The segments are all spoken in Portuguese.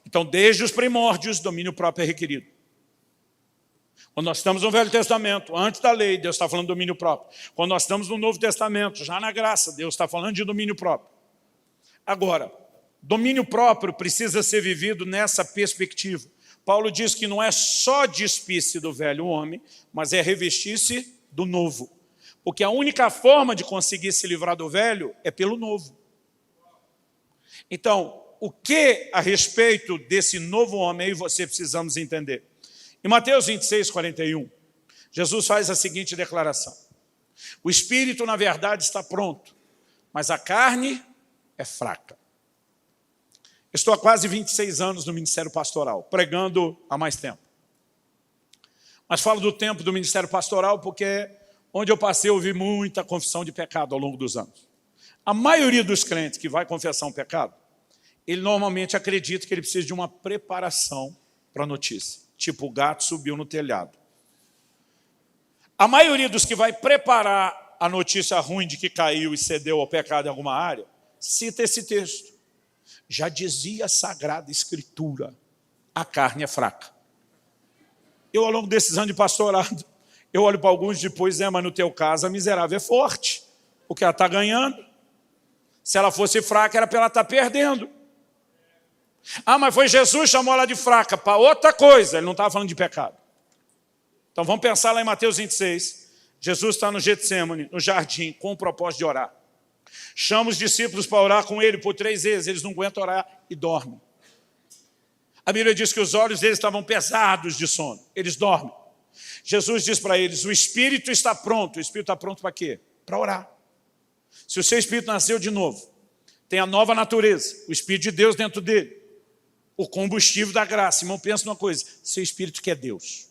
Então, desde os primórdios, domínio próprio é requerido. Quando nós estamos no Velho Testamento, antes da lei, Deus está falando de domínio próprio. Quando nós estamos no Novo Testamento, já na graça, Deus está falando de domínio próprio. Agora, domínio próprio precisa ser vivido nessa perspectiva. Paulo diz que não é só despir-se do velho homem, mas é revestir-se do novo. Porque a única forma de conseguir se livrar do velho é pelo novo. Então, o que a respeito desse novo homem eu e você precisamos entender? Em Mateus 26, 41, Jesus faz a seguinte declaração. O espírito, na verdade, está pronto, mas a carne é fraca. Estou há quase 26 anos no ministério pastoral, pregando há mais tempo. Mas falo do tempo do ministério pastoral porque onde eu passei eu ouvi muita confissão de pecado ao longo dos anos. A maioria dos crentes que vai confessar um pecado, ele normalmente acredita que ele precisa de uma preparação para a notícia. Tipo, o gato subiu no telhado. A maioria dos que vai preparar a notícia ruim de que caiu e cedeu ao pecado em alguma área, cita esse texto. Já dizia a Sagrada Escritura, a carne é fraca. Eu, ao longo desses anos de pastorado, eu olho para alguns depois, mas no teu caso a miserável é forte, porque ela está ganhando. Se ela fosse fraca, era para ela estar perdendo. Ah, mas foi Jesus que chamou ela de fraca, para outra coisa, ele não estava falando de pecado. Então vamos pensar lá em Mateus 26, Jesus está no Getsemane, no jardim, com o propósito de orar. Chama os discípulos para orar com ele por 3 vezes, eles não aguentam orar e dormem. A Bíblia diz que os olhos deles estavam pesados de sono, eles dormem. Jesus diz para eles, o espírito está pronto. O espírito está pronto para quê? Para orar. Se o seu espírito nasceu de novo, tem a nova natureza, o espírito de Deus dentro dele, o combustível da graça. Irmão, pensa numa coisa, seu espírito quer Deus.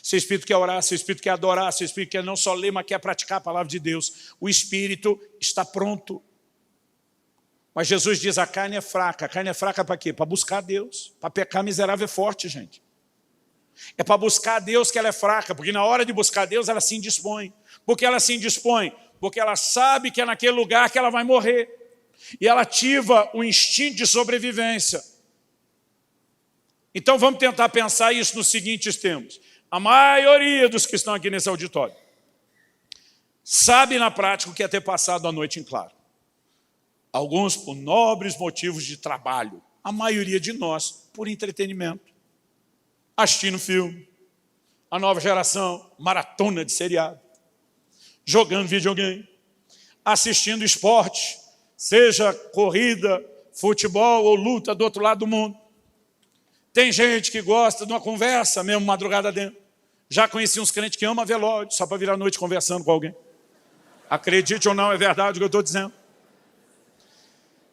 Seu espírito quer orar, seu espírito quer adorar, seu espírito quer não só ler, mas quer praticar a palavra de Deus. O espírito está pronto. Mas Jesus diz, a carne é fraca. A carne é fraca para quê? Para buscar Deus. Para pecar miserável é forte, gente. É para buscar Deus que ela é fraca, porque na hora de buscar Deus ela se indispõe. Por que ela se indispõe? Porque ela sabe que é naquele lugar que ela vai morrer. E ela ativa o instinto de sobrevivência. Então vamos tentar pensar isso nos seguintes termos. A maioria dos que estão aqui nesse auditório sabe na prática o que é ter passado a noite em claro. Alguns por nobres motivos de trabalho. A maioria de nós por entretenimento. Assistindo filme. A nova geração, maratona de seriado. Jogando videogame. Assistindo esporte. Seja corrida, futebol ou luta do outro lado do mundo. Tem gente que gosta de uma conversa, mesmo madrugada dentro. Já conheci uns crentes que amam velório, só para virar a noite conversando com alguém. Acredite ou não, é verdade o que eu estou dizendo.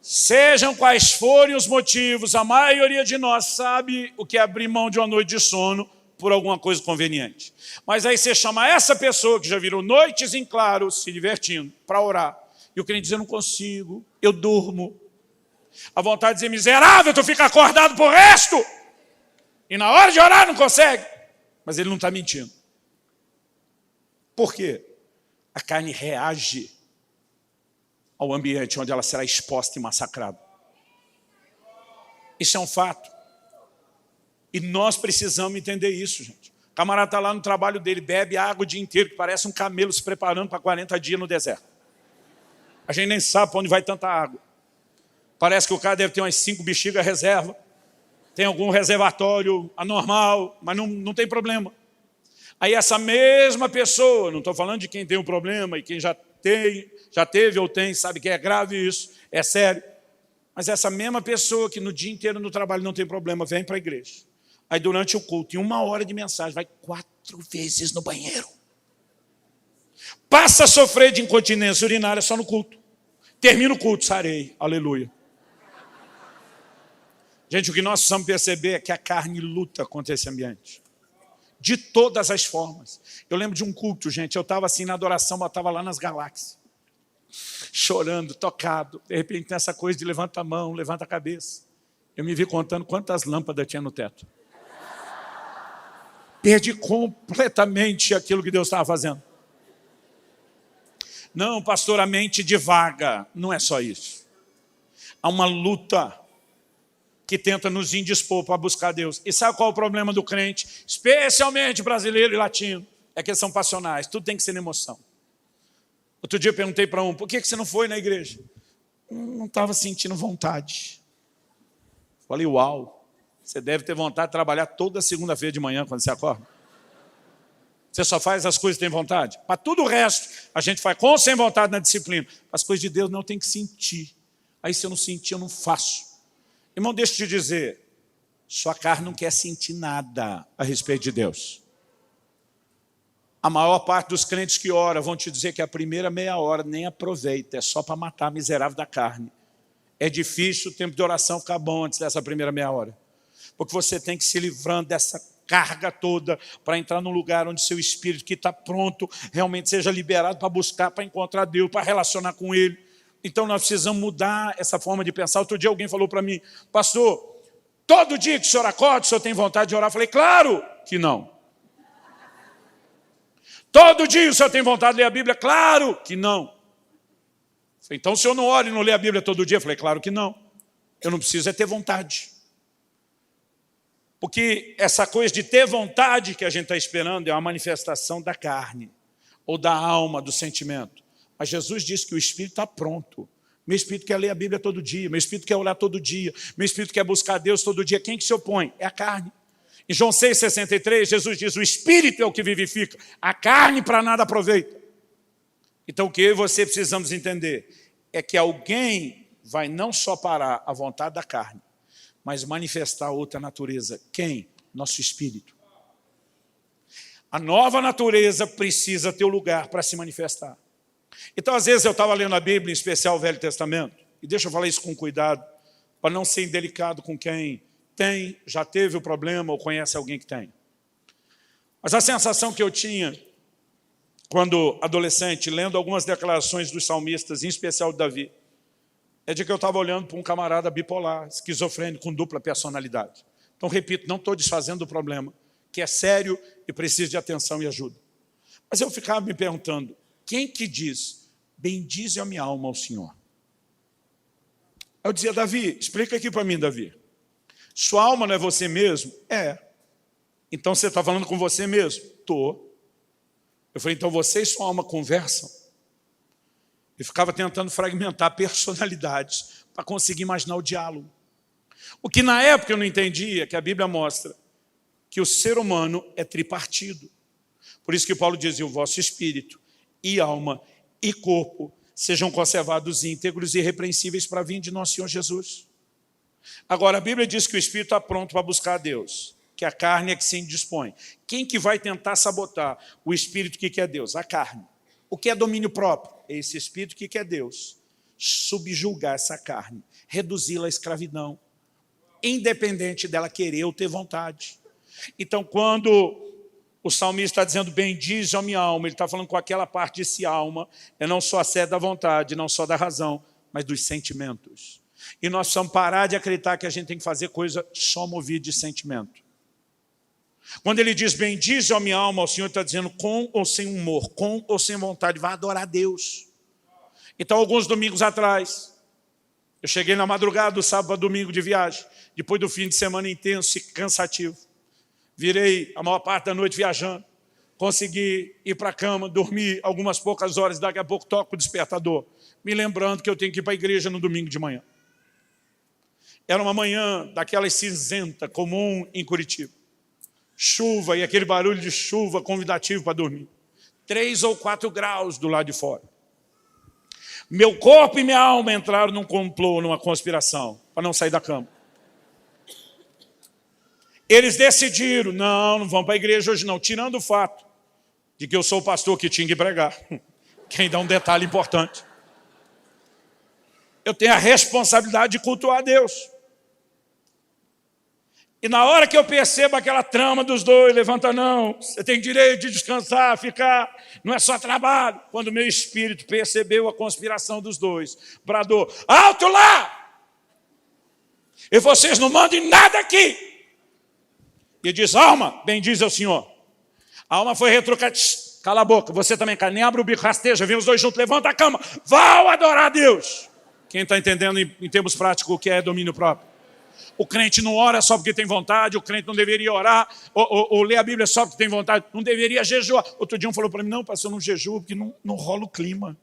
Sejam quais forem os motivos, a maioria de nós sabe o que é abrir mão de uma noite de sono por alguma coisa conveniente. Mas aí você chama essa pessoa que já virou noites em claro, se divertindo, para orar. E o crente diz, eu não consigo, eu durmo. A vontade de dizer, miserável, tu fica acordado por resto. E na hora de orar não consegue. Mas ele não está mentindo. Por quê? A carne reage ao ambiente onde ela será exposta e massacrada. Isso é um fato. E nós precisamos entender isso, gente. O camarada está lá no trabalho dele, bebe água o dia inteiro, que parece um camelo se preparando para 40 dias no deserto. A gente nem sabe para onde vai tanta água. Parece que o cara deve ter umas 5 bexigas reserva. Tem algum reservatório anormal, mas não tem problema. Aí essa mesma pessoa, não estou falando de quem tem um problema e quem já teve ou tem, sabe que é grave isso, é sério. Mas essa mesma pessoa que no dia inteiro no trabalho não tem problema, vem para a igreja. Aí durante o culto, em 1 hora de mensagem, vai 4 vezes no banheiro. Passa a sofrer de incontinência urinária só no culto. Termina o culto, sarei, aleluia. Gente, o que nós precisamos perceber é que a carne luta contra esse ambiente. De todas as formas. Eu lembro de um culto, gente, eu estava assim na adoração, eu estava lá nas galáxias. Chorando, tocado. De repente tem essa coisa de levanta a mão, levanta a cabeça. Eu me vi contando quantas lâmpadas tinha no teto. Perdi completamente aquilo que Deus estava fazendo. Não, pastor, a mente divaga. Não é só isso. Há uma luta que tenta nos indispor para buscar Deus. E sabe qual é o problema do crente, especialmente brasileiro e latino? É que eles são passionais, tudo tem que ser na emoção. Outro dia eu perguntei para um, por que você não foi na igreja? Não estava sentindo vontade. Falei, uau, você deve ter vontade de trabalhar toda segunda-feira de manhã quando você acorda. Você só faz as coisas que tem vontade? Para tudo o resto, a gente faz com ou sem vontade na disciplina. As coisas de Deus não tem que sentir. Aí se eu não sentir, eu não faço. Irmão, deixa eu te dizer, sua carne não quer sentir nada a respeito de Deus. A maior parte dos crentes que oram vão te dizer que a primeira meia hora nem aproveita, é só para matar a miserável da carne. É difícil o tempo de oração ficar bom antes dessa primeira meia hora. Porque você tem que se livrando dessa carga toda para entrar num lugar onde seu espírito que está pronto realmente seja liberado para buscar, para encontrar Deus, para relacionar com Ele. Então nós precisamos mudar essa forma de pensar. Outro dia alguém falou para mim, pastor, todo dia que o senhor acorda, o senhor tem vontade de orar? Eu falei, claro que não. Todo dia o senhor tem vontade de ler a Bíblia? Claro que não. Eu falei, então o senhor não ora e não lê a Bíblia todo dia? Eu falei, claro que não. Eu não preciso é ter vontade. Porque essa coisa de ter vontade que a gente está esperando é uma manifestação da carne, ou da alma, do sentimento. Mas Jesus disse que o Espírito está pronto. Meu Espírito quer ler a Bíblia todo dia, meu Espírito quer orar todo dia, meu Espírito quer buscar Deus todo dia. Quem que se opõe? É a carne. Em João 6,63, Jesus diz, o Espírito é o que vivifica, a carne para nada aproveita. Então o que eu e você precisamos entender é que alguém vai não só parar a vontade da carne, mas manifestar outra natureza. Quem? Nosso espírito. A nova natureza precisa ter o lugar para se manifestar. Então, às vezes, eu estava lendo a Bíblia, em especial o Velho Testamento, e deixa eu falar isso com cuidado, para não ser indelicado com quem tem, já teve o problema ou conhece alguém que tem. Mas a sensação que eu tinha, quando adolescente, lendo algumas declarações dos salmistas, em especial de Davi, é de que eu estava olhando para um camarada bipolar, esquizofrênico, com dupla personalidade. Então, repito, não estou desfazendo do problema, que é sério e precisa de atenção e ajuda. Mas eu ficava me perguntando, quem que diz, bendize a minha alma ao Senhor? Eu dizia, Davi, explica aqui para mim, Davi. Sua alma não é você mesmo? É. Então você está falando com você mesmo? Estou. Eu falei, então você e sua alma conversam? Eu ficava tentando fragmentar personalidades para conseguir imaginar o diálogo. O que na época eu não entendia, que a Bíblia mostra que o ser humano é tripartido. Por isso que Paulo dizia, o vosso espírito e alma e corpo sejam conservados íntegros e irrepreensíveis para vir de nosso Senhor Jesus. Agora, a Bíblia diz que o espírito está pronto para buscar a Deus, que a carne é que se indispõe. Quem que vai tentar sabotar o espírito que quer Deus? A carne. O que é domínio próprio? É esse espírito que quer Deus. Subjugar essa carne, reduzi-la à escravidão, independente dela querer ou ter vontade. Então, quando o salmista está dizendo, bendize a minha alma, ele está falando com aquela parte de si alma, é não só a sede da vontade, não só da razão, mas dos sentimentos. E nós precisamos parar de acreditar que a gente tem que fazer coisa só movida de sentimento. Quando ele diz, bendize a minha alma, o Senhor está dizendo com ou sem humor, com ou sem vontade, vai adorar a Deus. Então, alguns domingos atrás, eu cheguei na madrugada do sábado a domingo de viagem, depois do fim de semana intenso e cansativo. Virei a maior parte da noite viajando, consegui ir para a cama, dormir algumas poucas horas, daqui a pouco toco o despertador, me lembrando que eu tenho que ir para a igreja no domingo de manhã. Era uma manhã daquelas cinzenta, comum em Curitiba. Chuva e aquele barulho de chuva convidativo para dormir. 3 ou 4 graus do lado de fora. Meu corpo e minha alma entraram num complô, numa conspiração, para não sair da cama. Eles decidiram, não vão para a igreja hoje não, tirando o fato de que eu sou o pastor que tinha que pregar. Quem dá um detalhe importante. Eu tenho a responsabilidade de cultuar a Deus. E na hora que eu percebo aquela trama dos dois, levanta não, você tem direito de descansar, ficar, não é só trabalho. Quando o meu espírito percebeu a conspiração dos dois, bradou, alto lá! E vocês não mandem nada aqui! E diz, alma, bendize ao Senhor. A alma foi retrucada, cala a boca, você também, cara, nem abre o bico, rasteja, vem os dois juntos, levanta a cama, vão adorar a Deus. Quem está entendendo em termos práticos o que é domínio próprio? O crente não ora só porque tem vontade, o crente não deveria orar, ou ler a Bíblia só porque tem vontade, não deveria jejuar. Outro dia um falou para mim, não, pastor, eu não jejuo porque não rola o clima.